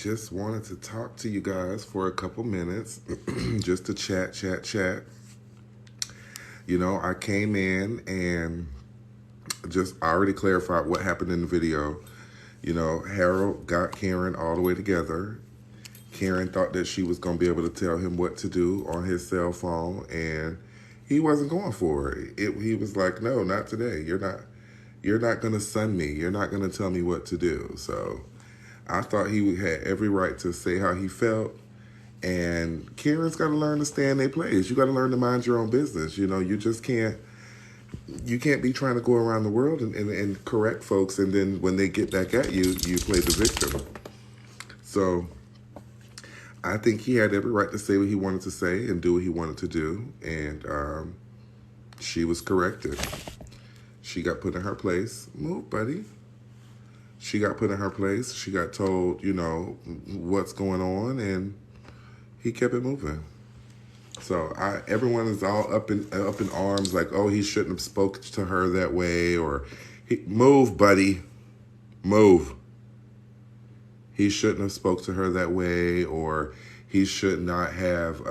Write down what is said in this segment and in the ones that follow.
Just wanted to talk to you guys for a couple minutes, just to chat. I came in and I already clarified what happened in the video. Harold got Karen all the way together. Karen thought that she was going to be able to tell him what to do on his cell phone, and he wasn't going for it. He was like, no, not today. You're not going to sun me. You're not going to tell me what to do. So I thought he had every right to say how he felt. And Karen's got to learn to stay in their place. You got to learn to mind your own business. You just can't be trying to go around the world and correct folks. And then when they get back at you, you play the victim. So I think he had every right to say what he wanted to say and do what he wanted to do. And she was corrected. She got put in her place. Move, buddy. She got put in her place. She got told, what's going on, and he kept it moving. So everyone is all up in arms, like, oh, he shouldn't have spoke to her that way, or move, buddy, move. He shouldn't have spoke to her that way, or he should not have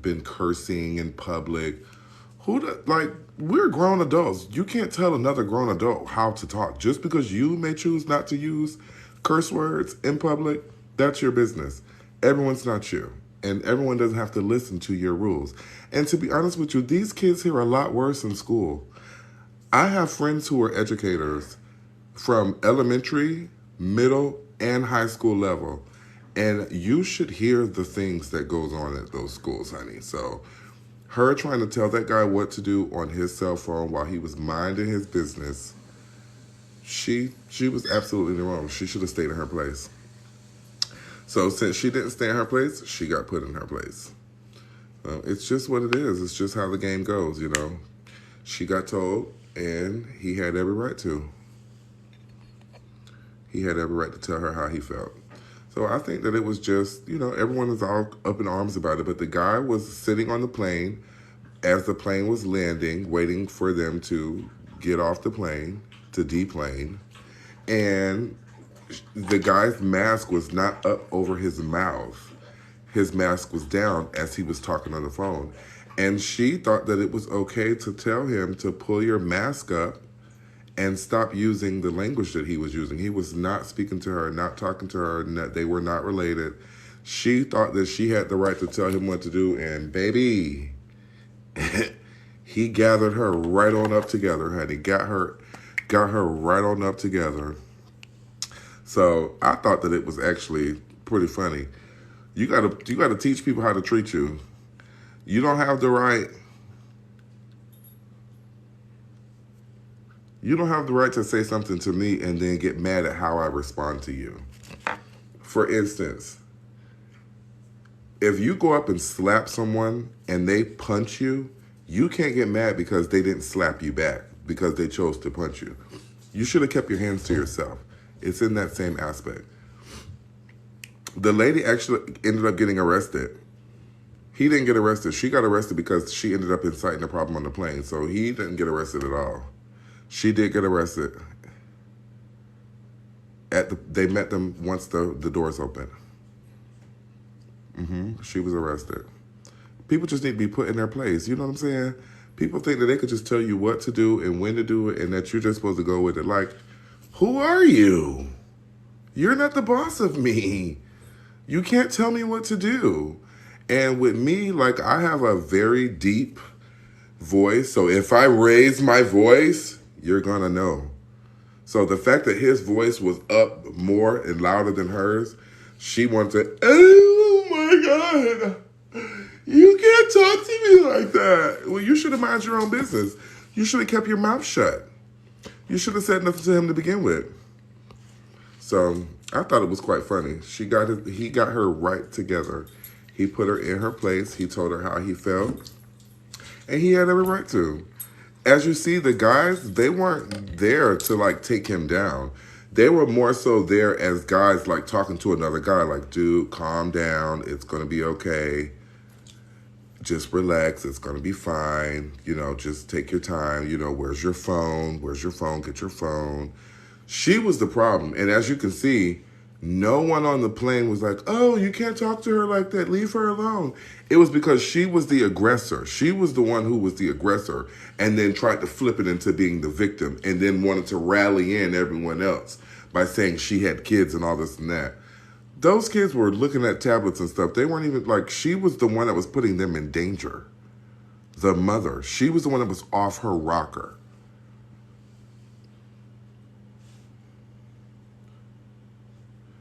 been cursing in public. We're grown adults. You can't tell another grown adult how to talk. Just because you may choose not to use curse words in public, that's your business. Everyone's not you. And everyone doesn't have to listen to your rules. And to be honest with you, these kids here are a lot worse in school. I have friends who are educators from elementary, middle, and high school level. And you should hear the things that goes on at those schools, honey. So her trying to tell that guy what to do on his cell phone while he was minding his business, she was absolutely wrong. She should have stayed in her place. So since she didn't stay in her place, she got put in her place. It's just what it is. It's just how the game goes, She got told, and he had every right to. He had every right to tell her how he felt. So I think that it was just, everyone was all up in arms about it. But the guy was sitting on the plane as the plane was landing, waiting for them to get off the plane, to deplane. And the guy's mask was not up over his mouth. His mask was down as he was talking on the phone. And she thought that it was okay to tell him to pull your mask up and stop using the language that he was using. He was not speaking to her, not talking to her, they were not related. She thought that she had the right to tell him what to do, and baby, he gathered her right on up together, honey. Got her right on up together. So I thought that it was actually pretty funny. You gotta teach people how to treat you. You don't have the right. You don't have the right to say something to me and then get mad at how I respond to you. For instance, if you go up and slap someone and they punch you, you can't get mad because they didn't slap you back because they chose to punch you. You should have kept your hands to yourself. It's in that same aspect. The lady actually ended up getting arrested. He didn't get arrested. She got arrested because she ended up inciting a problem on the plane. So he didn't get arrested at all. She did get arrested. They met them once the doors opened. She was arrested. People just need to be put in their place. You know what I'm saying? People think that they could just tell you what to do and when to do it and that you're just supposed to go with it. Like, who are you? You're not the boss of me. You can't tell me what to do. And with me, I have a very deep voice. So if I raise my voice, you're going to know. So the fact that his voice was up more and louder than hers, she wanted to, oh my God, you can't talk to me like that. Well, you should have minded your own business. You should have kept your mouth shut. You should have said nothing to him to begin with. So I thought it was quite funny. He got her right together. He put her in her place. He told her how he felt. And he had every right to. As you see, the guys, they weren't there to take him down. They were more so there as guys talking to another guy dude, calm down. It's going to be okay. Just relax. It's going to be fine. Just take your time. Where's your phone? Where's your phone? Get your phone. She was the problem. And as you can see, No one on the plane was like, oh, you can't talk to her like that. Leave her alone. It was because she was the aggressor. She was the one who was the aggressor and then tried to flip it into being the victim and then wanted to rally in everyone else by saying she had kids and all this and that. Those kids were looking at tablets and stuff. They weren't even like, she was the one that was putting them in danger. The mother. She was the one that was off her rocker.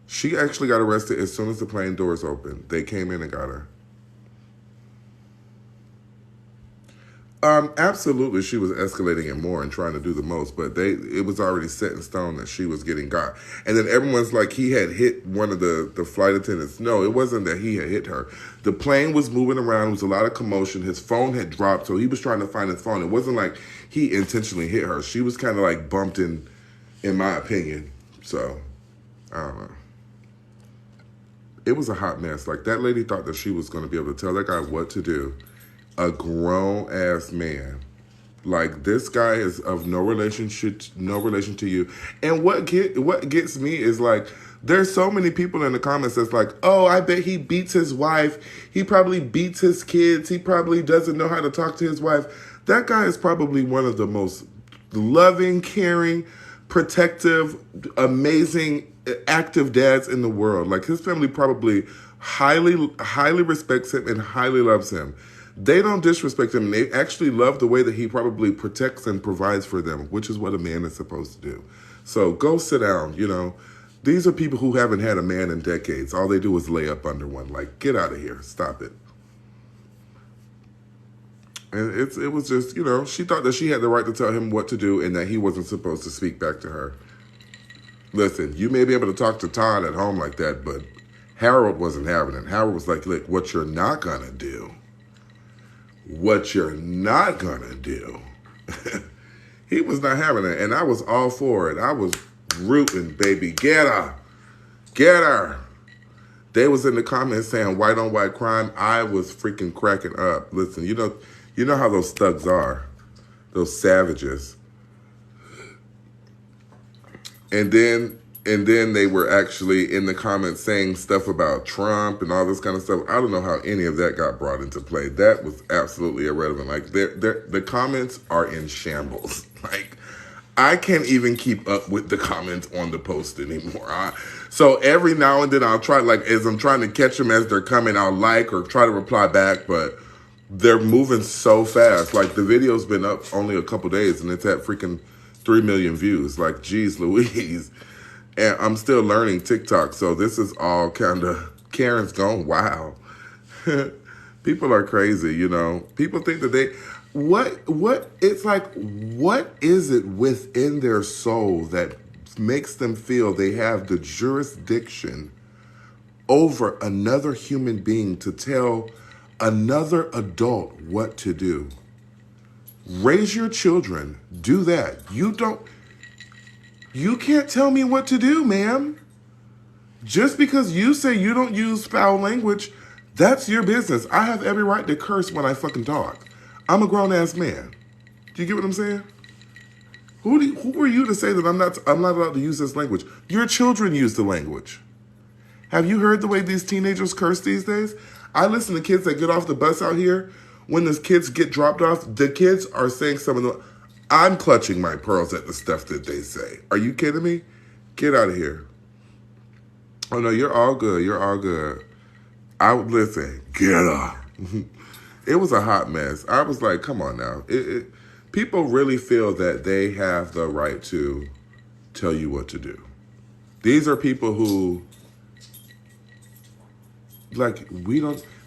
She actually got arrested as soon as the plane doors opened. They came in and got her. Absolutely, she was escalating it more and trying to do the most, but it was already set in stone that she was getting got. And then everyone's like, he had hit one of the flight attendants. No, it wasn't that he had hit her. The plane was moving around. There was a lot of commotion. His phone had dropped, so he was trying to find his phone. It wasn't like he intentionally hit her. She was kind of like bumped in my opinion. So, I don't know. It was a hot mess. Like, that lady thought that she was going to be able to tell that guy what to do. A grown-ass man. Like, this guy is of no relation to you. And what gets me is, like, there's so many people in the comments that's like, oh, I bet he beats his wife. He probably beats his kids. He probably doesn't know how to talk to his wife. That guy is probably one of the most loving, caring, protective, amazing, active dads in the world. Like, his family probably highly respects him and highly loves him. They don't disrespect him. They actually love the way that he probably protects and provides for them, which is what a man is supposed to do. So go sit down, you know. These are people who haven't had a man in decades. All they do is lay up under one. Like, get out of here. Stop it. And it was just, you know, she thought that she had the right to tell him what to do and that he wasn't supposed to speak back to her. Listen, you may be able to talk to Todd at home like that, but Harold wasn't having it. Harold was like, look, what you're not going to do. What you're not going to do. He was not having it, and I was all for it. I was rooting, baby. Get her. Get her. They was in the comments saying white on white crime. I was freaking cracking up. Listen, you know how those thugs are. Those savages. And then they were actually in the comments saying stuff about Trump and all this kind of stuff. I don't know how any of that got brought into play. That was absolutely irrelevant. Like, the comments are in shambles. Like, I can't even keep up with the comments on the post anymore. So every now and then I'll try, like, as I'm trying to catch them as they're coming, I'll like or try to reply back, but they're moving so fast. Like, the video's been up only a couple days and it's at freaking 3 million views. Like, geez Louise. And I'm still learning TikTok, so this is all kind of, Karen's gone wow. People are crazy, you know. People think that it's like, what is it within their soul that makes them feel they have the jurisdiction over another human being to tell another adult what to do? Raise your children. Do that. You can't tell me what to do, ma'am. Just because you say you don't use foul language, that's your business. I have every right to curse when I fucking talk. I'm a grown-ass man. Do you get what I'm saying? Who are you to say that I'm not allowed to use this language? Your children use the language. Have you heard the way these teenagers curse these days? I listen to kids that get off the bus out here. When the kids get dropped off, the kids are saying some of the... I'm clutching my pearls at the stuff that they say. Are you kidding me? Get out of here. Oh, no, you're all good. You're all good. Listen, get up. It was a hot mess. I was like, come on now. People really feel that they have the right to tell you what to do. These are people who, like,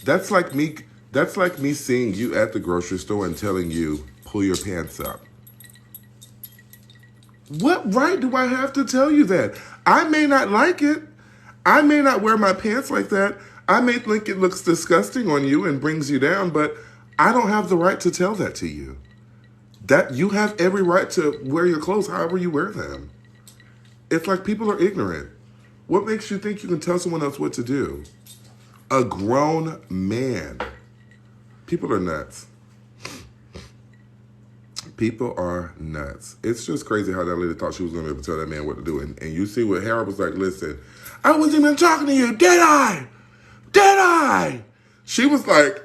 that's like me seeing you at the grocery store and telling you, pull your pants up. What right do I have to tell you that? I may not like it. I may not wear my pants like that. I may think it looks disgusting on you and brings you down, but I don't have the right to tell that to you. That you have every right to wear your clothes however you wear them. It's like people are ignorant. What makes you think you can tell someone else what to do? A grown man. People are nuts. People are nuts. It's just crazy how that lady thought she was going to be able to tell that man what to do. And you see what Harold was like, listen, I wasn't even talking to you, did I? Did I? She was like,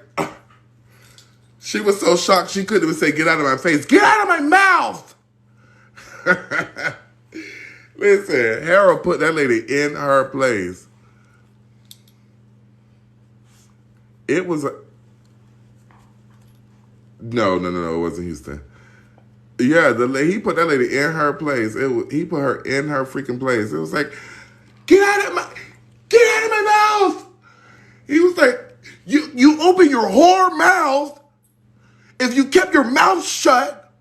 she was so shocked she couldn't even say, get out of my face. Get out of my mouth! Listen, Harold put that lady in her place. It was no, it wasn't Houston. Yeah, he put that lady in her place. He put her in her freaking place. It was like, get out of my mouth. He was like, you open your whore mouth. If you kept your mouth shut.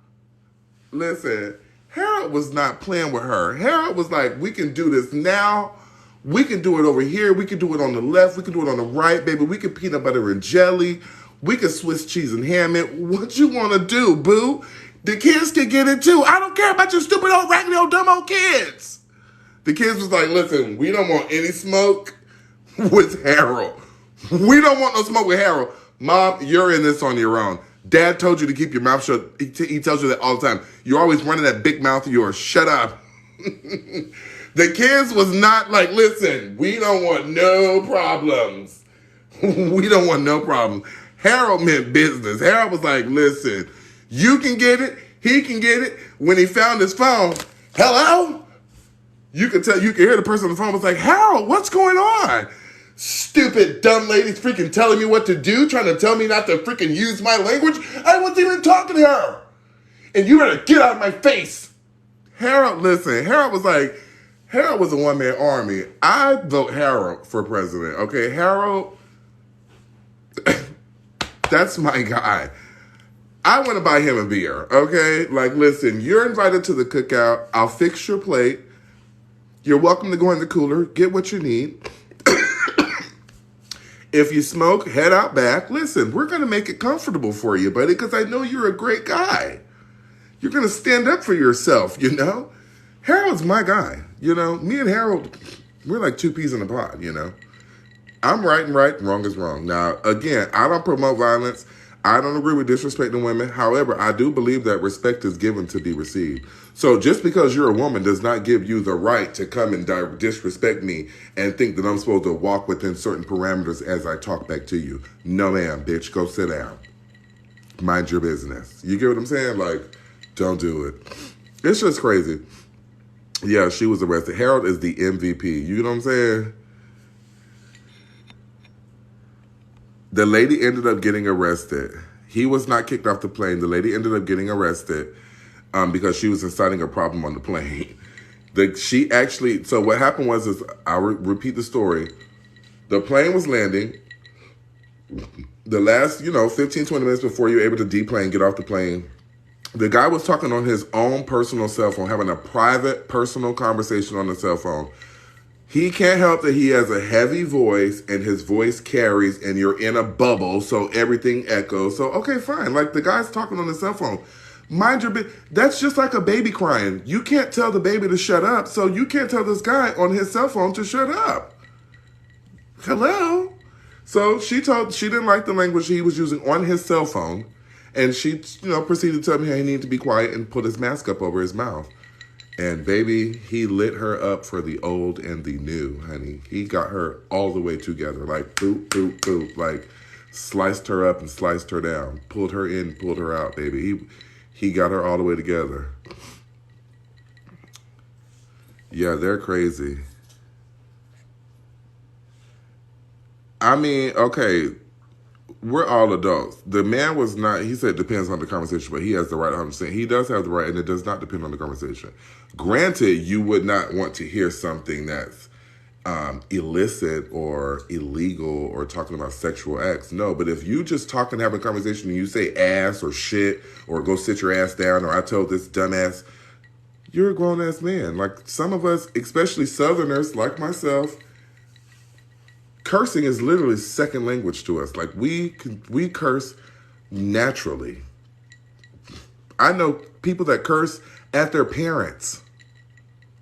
Listen, Harold was not playing with her. Harold was like, we can do this now. We can do it over here. We can do it on the left. We can do it on the right, baby. We can peanut butter and jelly. We can Swiss cheese and ham it. What you want to do, boo? The kids can get it too. I don't care about your stupid old raggedy old dumb old kids. The kids was like, listen, we don't want any smoke with Harold. We don't want no smoke with Harold. Mom, you're in this on your own. Dad told you to keep your mouth shut. He tells you that all the time. You're always running that big mouth of yours. Shut up. The kids was not like, listen, we don't want no problems. We don't want no problems. Harold meant business. Harold was like, listen, you can get it. He can get it. When he found his phone, hello? You can hear the person on the phone was like, Harold, what's going on? Stupid, dumb ladies freaking telling me what to do, trying to tell me not to freaking use my language. I wasn't even talking to her. And you better get out of my face. Harold, listen, Harold was a one-man army. I vote Harold for president, okay? Harold, that's my guy. I want to buy him a beer, okay? Like, listen, you're invited to the cookout. I'll fix your plate. You're welcome to go in the cooler, get what you need. If you smoke, head out back. Listen, we're going to make it comfortable for you, buddy, because I know you're a great guy. You're going to stand up for yourself, you know? Harold's my guy, you know? Me and Harold, we're like two peas in a pod, you know? I'm right and right, wrong is wrong. Now, again, I don't promote violence. I don't agree with disrespecting women. However, I do believe that respect is given to be received. So just because you're a woman does not give you the right to come and disrespect me and think that I'm supposed to walk within certain parameters as I talk back to you. No, ma'am, bitch, go sit down. Mind your business. You get what I'm saying? Like, don't do it. It's just crazy. Yeah, she was arrested. Harold is the MVP. You know what I'm saying? The lady ended up getting arrested. He was not kicked off the plane. The lady ended up getting arrested because she was inciting a problem on the plane. So what happened was, I'll repeat the story. The plane was landing. The last, 15, 20 minutes before you were able to deplane, get off the plane, the guy was talking on his own personal cell phone, having a private, personal conversation on the cell phone. He can't help that he has a heavy voice and his voice carries and you're in a bubble, so everything echoes. So, okay, fine. Like, the guy's talking on the cell phone. Mind your business. That's just like a baby crying. You can't tell the baby to shut up, so you can't tell this guy on his cell phone to shut up. Hello? So she didn't like the language he was using on his cell phone, and she, proceeded to tell me how he needed to be quiet and put his mask up over his mouth. And baby, he lit her up for the old and the new, honey. He got her all the way together, like boop, boop, boop, like sliced her up and sliced her down, pulled her in, pulled her out, baby. He got her all the way together. Yeah, they're crazy. I mean, okay, we're all adults. The man was not, he said it depends on the conversation, but he has the right 100%. He does have the right, and it does not depend on the conversation. Granted, you would not want to hear something that's illicit or illegal or talking about sexual acts. No, but if you just talk and have a conversation and you say ass or shit or go sit your ass down or I told this dumbass, you're a grown-ass man. Like some of us, especially Southerners like myself, cursing is literally second language to us. Like we curse naturally. I know people that curse at their parents,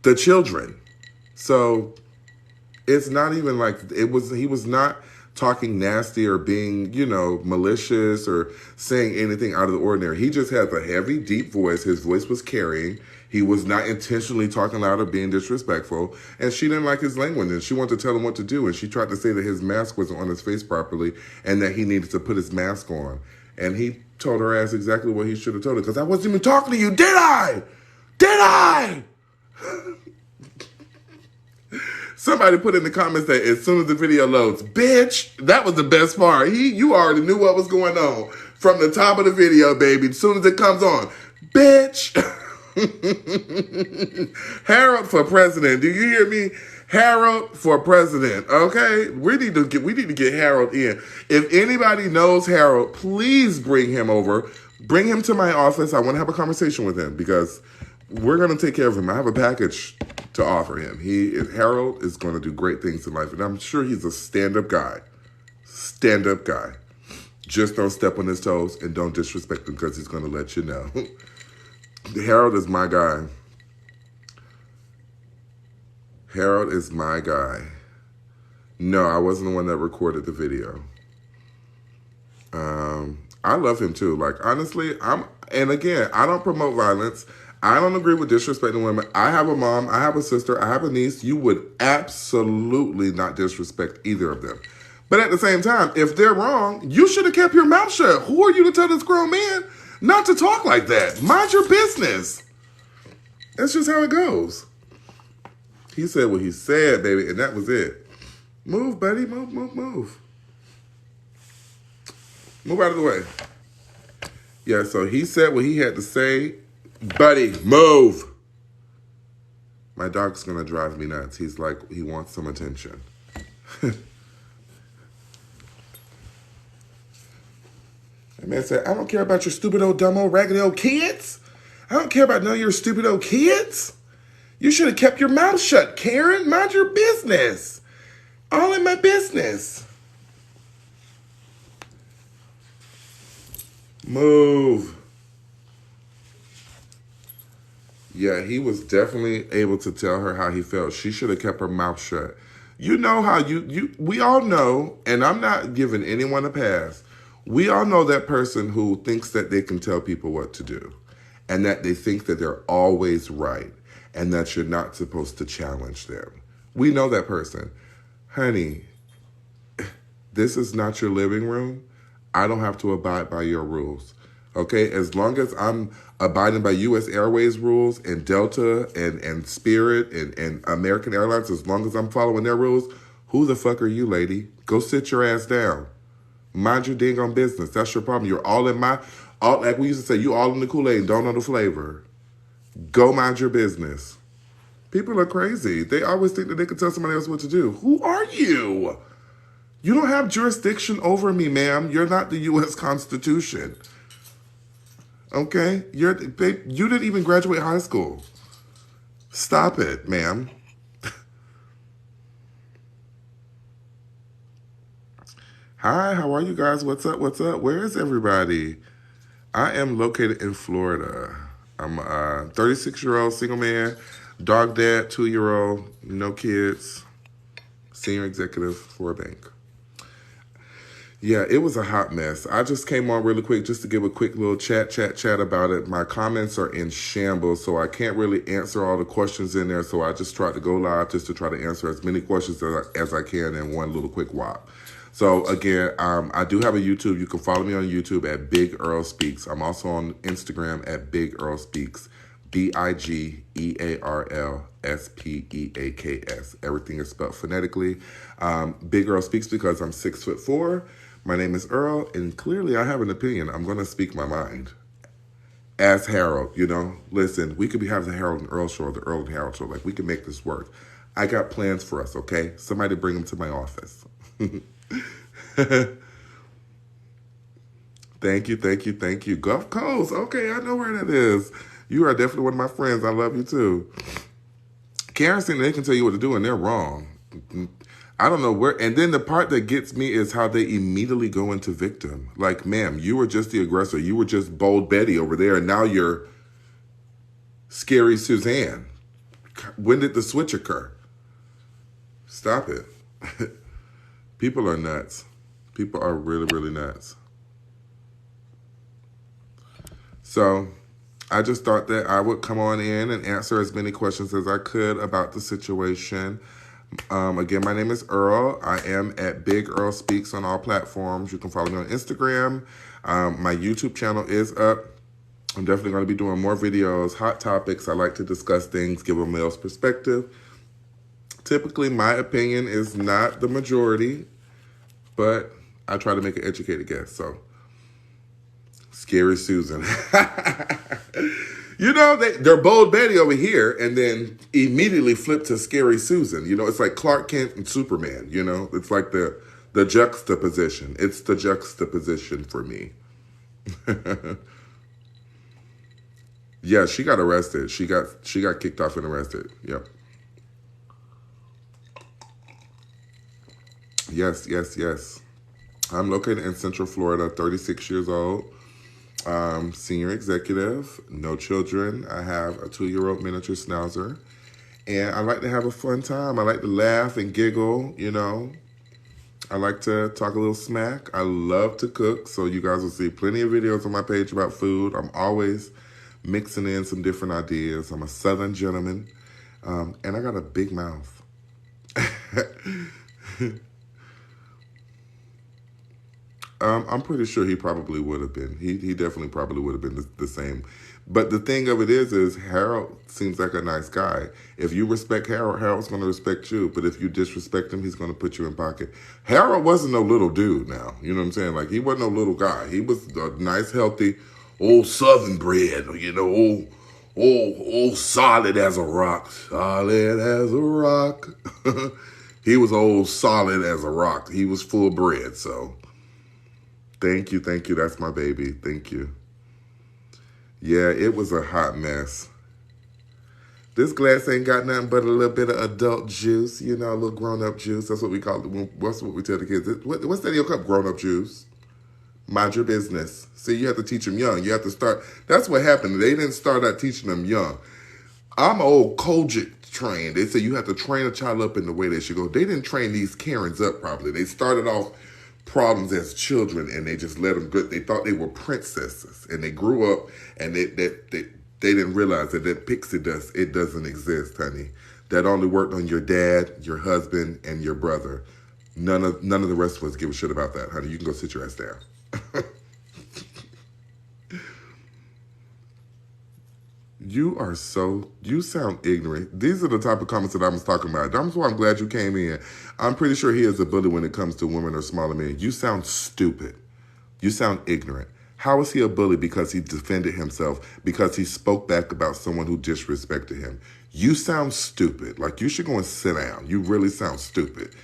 the children. So it's not even like he was not talking nasty or being, you know, malicious or saying anything out of the ordinary. He just has a heavy, deep voice. His voice was carrying. He was not intentionally talking loud or being disrespectful. And she didn't like his language. And she wanted to tell him what to do. And she tried to say that his mask wasn't on his face properly and that he needed to put his mask on. And he told her ass exactly what he should have told her. Because I wasn't even talking to you, did I? Did I? Somebody put in the comments that as soon as the video loads, bitch, that was the best part. You already knew what was going on from the top of the video, baby. As soon as it comes on, bitch. Harold for president. Do you hear me? Harold for president. Okay, we need to get Harold in. If anybody knows Harold, please bring him over. Bring him to my office. I want to have a conversation with him because we're going to take care of him. I have a package to offer him. Harold is going to do great things in life, and I'm sure he's a stand-up guy. Stand-up guy. Just don't step on his toes and don't disrespect him because he's going to let you know. Harold is my guy. Harold is my guy. No, I wasn't the one that recorded the video. I love him too. Like, honestly, and again, I don't promote violence. I don't agree with disrespecting women. I have a mom, I have a sister, I have a niece. You would absolutely not disrespect either of them. But at the same time, if they're wrong, you should have kept your mouth shut. Who are you to tell this grown man not to talk like that? Mind your business. That's just how it goes. He said what he said, baby, and that was it. Move, buddy. Move, move, move. Move out of the way. Yeah, so he said what he had to say. Buddy, move. My dog's going to drive me nuts. He's like, he wants some attention. The man said, I don't care about your stupid old, dumb old, raggedy old kids. I don't care about none of your stupid old kids. You should have kept your mouth shut, Karen. Mind your business. All in my business. Move. Yeah, he was definitely able to tell her how he felt. She should have kept her mouth shut. You know how we all know, and I'm not giving anyone a pass. We all know that person who thinks that they can tell people what to do and that they think that they're always right and that you're not supposed to challenge them. We know that person. Honey, this is not your living room. I don't have to abide by your rules. Okay? As long as I'm abiding by U.S. Airways rules and Delta and Spirit and American Airlines, as long as I'm following their rules, who the fuck are you, lady? Go sit your ass down. Mind your dang on business. That's your problem. You're all in like we used to say, you all in the Kool-Aid and don't know the flavor. Go mind your business. People are crazy. They always think that they can tell somebody else what to do. Who are you? You don't have jurisdiction over me, ma'am. You're not the U.S. Constitution. Okay? You didn't even graduate high school. Stop it, ma'am. Hi, how are you guys? What's up? What's up? Where is everybody? I am located in Florida. I'm a 36-year-old single man, dog dad, 2-year-old, no kids, senior executive for a bank. Yeah, it was a hot mess. I just came on really quick just to give a quick little chat about it. My comments are in shambles, so I can't really answer all the questions in there. So I just tried to go live just to try to answer as many questions as I can in one little quick whop. So again, I do have a YouTube. You can follow me on YouTube at Big Earl Speaks. I'm also on Instagram at Big Earl Speaks. BIGEARLSPEAKS. Everything is spelled phonetically. Big Earl Speaks because I'm 6'4". My name is Earl, and clearly I have an opinion. I'm going to speak my mind. As Harold, you know. Listen, we could have the Harold and Earl show or the Earl and Harold show. Like, we can make this work. I got plans for us, okay? Somebody bring them to my office. Thank you. Gulf Coast. Okay, I know where that is. You are definitely one of my friends. I love you too. Karen saying they can tell you what to do and they're wrong. I don't know where. And then the part that gets me is how they immediately go into victim. Like, ma'am, you were just the aggressor. You were just bold Betty over there. And now you're scary Suzanne. When did the switch occur? Stop it. People are nuts. People are really, really nuts. So I just thought that I would come on in and answer as many questions as I could about the situation. Again, my name is Earl. I am at Big Earl Speaks on all platforms. You can follow me on Instagram. My YouTube channel is up. I'm definitely going to be doing more videos, hot topics. I like to discuss things, give a male's perspective. Typically, my opinion is not the majority, but I try to make an educated guess. So, Scary Susan. You know, they're Bold Betty over here and then immediately flip to Scary Susan. You know, it's like Clark Kent and Superman, you know? It's like the juxtaposition. It's the juxtaposition for me. Yeah, she got arrested. She got kicked off and arrested. Yep. Yes, yes, yes. I'm located in Central Florida, 36 years old. Senior executive, no children. I have a 2-year-old miniature schnauzer. And I like to have a fun time. I like to laugh and giggle, you know. I like to talk a little smack. I love to cook, so you guys will see plenty of videos on my page about food. I'm always mixing in some different ideas. I'm a Southern gentleman, and I got a big mouth. I'm pretty sure he probably would have been. He definitely probably would have been the same. But the thing of it is Harold seems like a nice guy. If you respect Harold, Harold's going to respect you. But if you disrespect him, he's going to put you in pocket. Harold wasn't no little dude now. You know what I'm saying? Like, he wasn't no little guy. He was a nice, healthy, old Southern bred, you know, old solid as a rock. Solid as a rock. He was old solid as a rock. He was full bred, so... Thank you. That's my baby. Thank you. Yeah, it was a hot mess. This glass ain't got nothing but a little bit of adult juice, you know, a little grown-up juice. That's what we call it. That's what we tell the kids. What's that in your cup? Grown-up juice. Mind your business. See, you have to teach them young. You have to start. That's what happened. They didn't start out teaching them young. I'm old Kojic trained. They say you have to train a child up in the way they should go. They didn't train these Karens up properly. They started off problems as children, and they just let them go. They thought they were princesses, and they grew up, and they didn't realize that pixie dust, it doesn't exist, honey. That only worked on your dad, your husband, and your brother. None of the rest of us give a shit about that, honey. You can go sit your ass down. You sound ignorant. These are the type of comments that I was talking about. That's why I'm glad you came in. I'm pretty sure he is a bully when it comes to women or smaller men. You sound stupid. You sound ignorant. How is he a bully? Because he defended himself, because he spoke back about someone who disrespected him. You sound stupid. Like, you should go and sit down. You really sound stupid.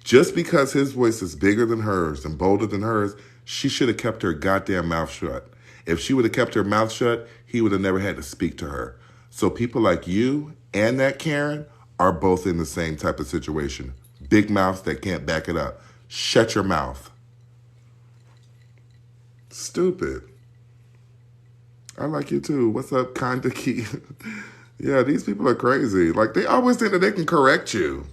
Just because his voice is bigger than hers and bolder than hers, she should have kept her goddamn mouth shut. If she would have kept her mouth shut, he would have never had to speak to her. So people like you and that Karen are both in the same type of situation. Big mouths that can't back it up. Shut your mouth. Stupid. I like you too. What's up, Kinda Key? Yeah, these people are crazy. Like, they always think that they can correct you,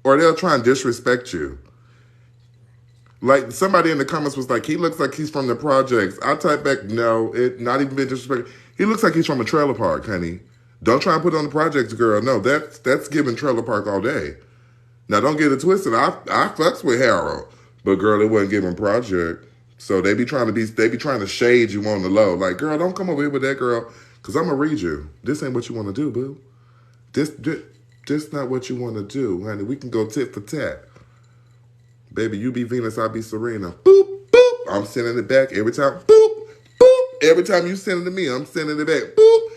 or they'll try and disrespect you. Like, somebody in the comments was like, he looks like he's from the projects. I type back, no, not even been disrespectful. He looks like he's from a trailer park, honey. Don't try and put on the projects, girl. No, that's giving trailer park all day. Now, don't get it twisted. I fucks with Harold, but girl, it wasn't giving project. So they be trying to shade you on the low. Like, girl, don't come over here with that, girl, because I'm gonna read you. This ain't what you want to do, boo. This not what you want to do, honey. We can go tit for tat. Baby, you be Venus, I be Serena. Boop, boop. I'm sending it back every time. Boop, boop. Every time you send it to me, I'm sending it back. Boop,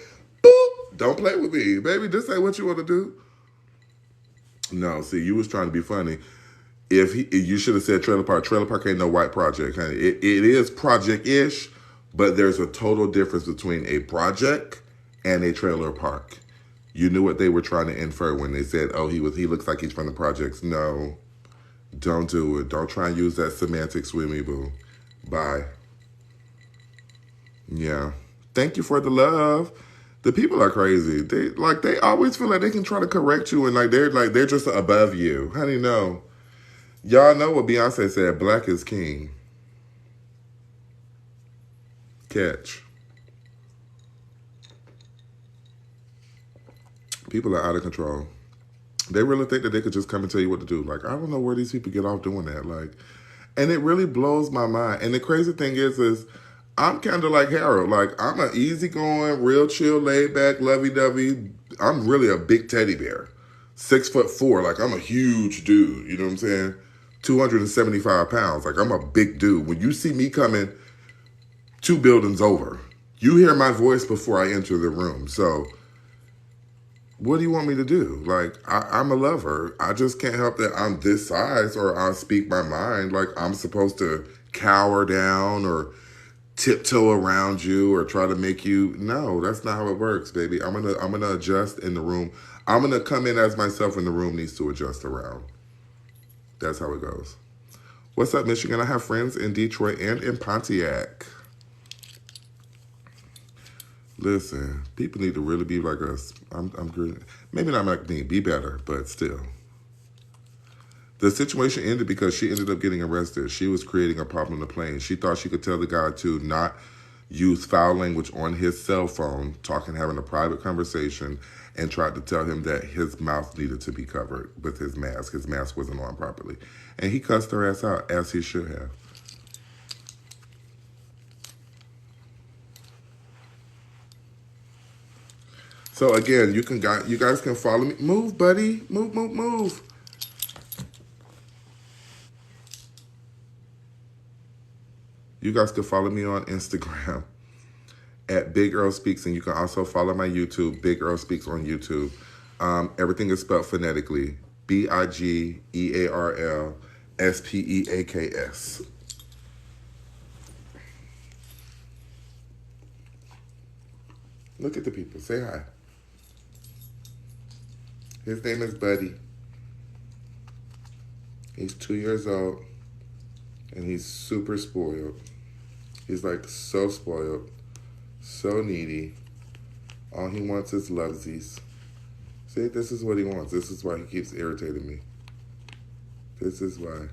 boop. Don't play with me. Baby, this ain't what you want to do. No, see, you was trying to be funny. You should have said trailer park. Trailer park ain't no white project, honey. It is project-ish, but there's a total difference between a project and a trailer park. You knew what they were trying to infer when they said, oh, he looks like he's from the projects. No. Don't do it. Don't try and use that semantics with me, boo. Bye. Yeah. Thank you for the love. The people are crazy. They always feel like they can try to correct you and they're just above you. Honey, no. Y'all know what Beyonce said, black is king. Catch. People are out of control. They really think that they could just come and tell you what to do. Like, I don't know where these people get off doing that. Like, and it really blows my mind. And the crazy thing is I'm kind of like Harold. Like, I'm an easygoing, real chill, laid back, lovey-dovey. I'm really a big teddy bear. 6'4". Like, I'm a huge dude. You know what I'm saying? 275 pounds. Like, I'm a big dude. When you see me coming 2 buildings over, you hear my voice before I enter the room. So what do you want me to do? Like, I'm a lover. I just can't help that I'm this size or I speak my mind. Like, I'm supposed to cower down or tiptoe around you or try to make you. No, that's not how it works, baby. I'm gonna adjust in the room. I'm gonna come in as myself and the room needs to adjust around. That's how it goes. What's up, Michigan? I have friends in Detroit and in Pontiac. Listen, people need to really be like us. I'm good. Maybe not like me, be better, but still. The situation ended because she ended up getting arrested. She was creating a problem on the plane. She thought she could tell the guy to not use foul language on his cell phone, having a private conversation, and tried to tell him that his mouth needed to be covered with his mask. His mask wasn't on properly. And he cussed her ass out, as he should have. So again, you guys can follow me. Move, buddy. Move, move, move. You guys can follow me on Instagram at Big Earl Speaks, and you can also follow my YouTube, Big Earl Speaks on YouTube. Everything is spelled phonetically. BIGEARLSPEAKS. Look at the people. Say hi. His name is Buddy. He's 2 years old, and he's super spoiled. He's like so spoiled, so needy. All he wants is lovesies. See, this is what he wants. This is why he keeps irritating me. This is why.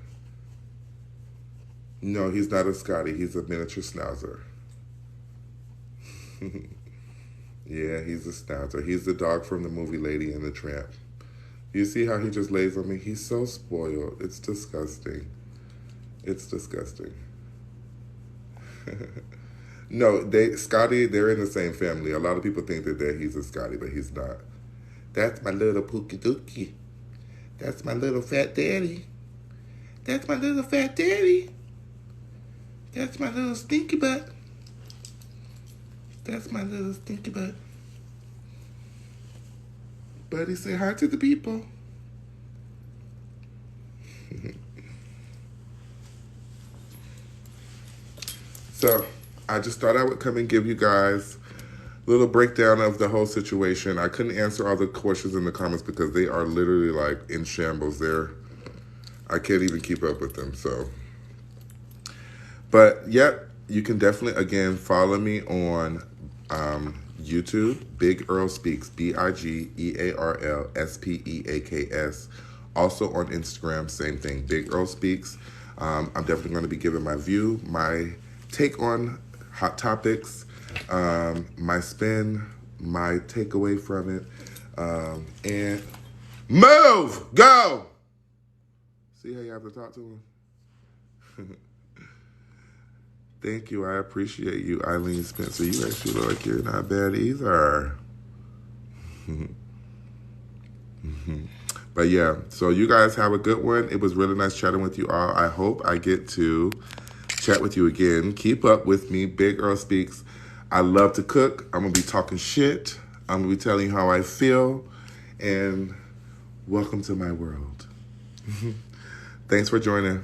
No, he's not a Scotty. He's a miniature schnauzer. Yeah, he's a schnauzer. He's the dog from the movie Lady and the Tramp. You see how he just lays on me? He's so spoiled. It's disgusting. It's disgusting. No, Scotty, they're in the same family. A lot of people think that he's a Scotty, but he's not. That's my little Pookie Dookie. That's my little fat daddy. That's my little fat daddy. That's my little stinky butt. That's my little stinky butt. Buddy, say hi to the people. So, I just thought I would come and give you guys a little breakdown of the whole situation. I couldn't answer all the questions in the comments because they are literally like in shambles there. I can't even keep up with them, so. But, yep, you can definitely, again, follow me on YouTube, Big Earl Speaks, BIGEARLSPEAKS. Also on Instagram, same thing, Big Earl Speaks. I'm definitely going to be giving my view, my take on hot topics, my spin, my takeaway from it, and move, go. See how you have to talk to him? Thank you. I appreciate you, Eileen Spencer. You actually look like you're not bad either. But yeah, so you guys have a good one. It was really nice chatting with you all. I hope I get to chat with you again. Keep up with me, Big Earl Speaks. I love to cook. I'm going to be talking shit. I'm going to be telling you how I feel. And welcome to my world. Thanks for joining.